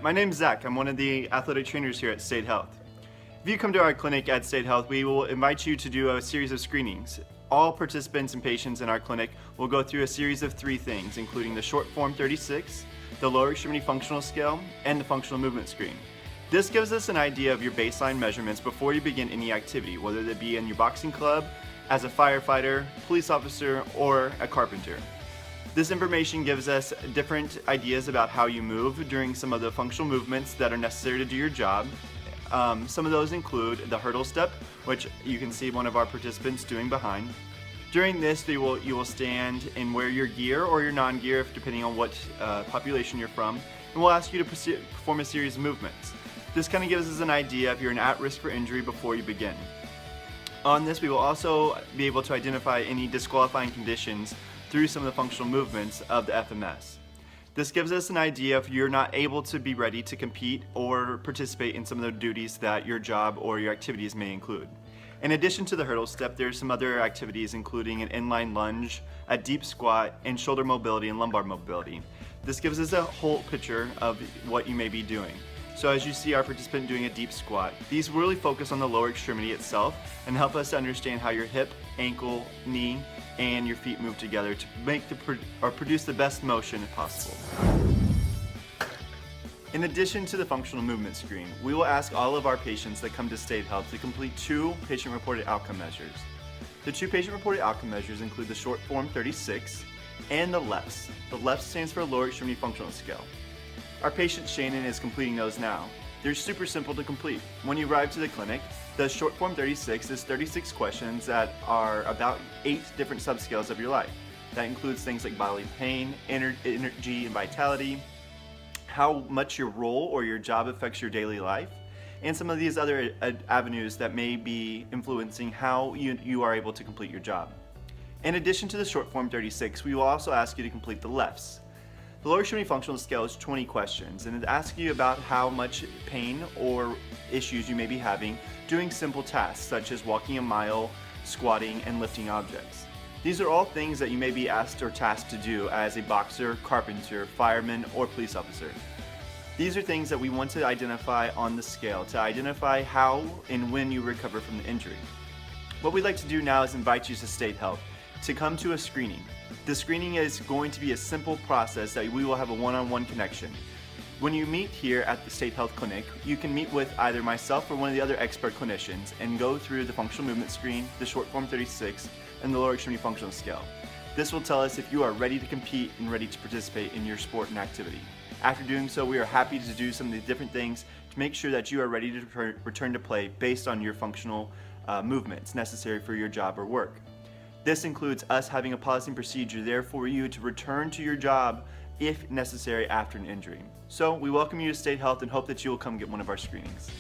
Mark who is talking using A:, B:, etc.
A: my name's Zach. I'm one of the athletic trainers here at State Health. If you come to our clinic at State Health, we will invite you to do a series of screenings. All participants and patients in our clinic will go through a series of 3 things, including the short form 36, the lower extremity functional scale, and the functional movement screen. This gives us an idea of your baseline measurements before you begin any activity, whether it be in your boxing club, as a firefighter, police officer, or a carpenter. This information gives us different ideas about how you move during some of the functional movements that are necessary to do your job. Some of those include the hurdle step, which you can see one of our participants doing behind. During this, you will stand and wear your gear or your non-gear, depending on what population you're from, and we'll ask you to perform a series of movements. This kind of gives us an idea if you're at risk for injury before you begin. On this, we will also be able to identify any disqualifying conditions through some of the functional movements of the FMS. This gives us an idea if you're not able to be ready to compete or participate in some of the duties that your job or your activities may include. In addition to the hurdle step, there's some other activities including an inline lunge, a deep squat, and shoulder mobility and lumbar mobility. This gives us a whole picture of what you may be doing. So as you see our participant doing a deep squat, these really focus on the lower extremity itself and help us to understand how your hip, ankle, knee, and your feet move together to make produce the best motion possible. In addition to the functional movement screen, we will ask all of our patients that come to State Health to complete 2 patient-reported outcome measures. The 2 patient-reported outcome measures include the short form 36 and the LEFS. The LEFS stands for lower extremity functional scale. Our patient Shannon is completing those now. They're super simple to complete. When you arrive to the clinic, the short form 36 is 36 questions that are about 8 different subscales of your life. That includes things like bodily pain, energy and vitality, how much your role or your job affects your daily life, and some of these other avenues that may be influencing how you are able to complete your job. In addition to the short form 36, we will also ask you to complete the LEFS. The lower extremity functional scale is 20 questions, and it asks you about how much pain or issues you may be having doing simple tasks such as walking a mile, squatting, and lifting objects. These are all things that you may be asked or tasked to do as a boxer, carpenter, fireman, or police officer. These are things that we want to identify on the scale to identify how and when you recover from the injury. What we'd like to do now is invite you to State Health to come to a screening. The screening is going to be a simple process that we will have a one-on-one connection. When you meet here at the State Health Clinic, you can meet with either myself or one of the other expert clinicians and go through the functional movement screen, the short form 36, and the lower extremity functional scale. This will tell us if you are ready to compete and ready to participate in your sport and activity. After doing so, we are happy to do some of the different things to make sure that you are ready to return to play based on your functional movements necessary for your job or work. This includes us having a policy and procedure there for you to return to your job if necessary after an injury. So we welcome you to State Health and hope that you will come get one of our screenings.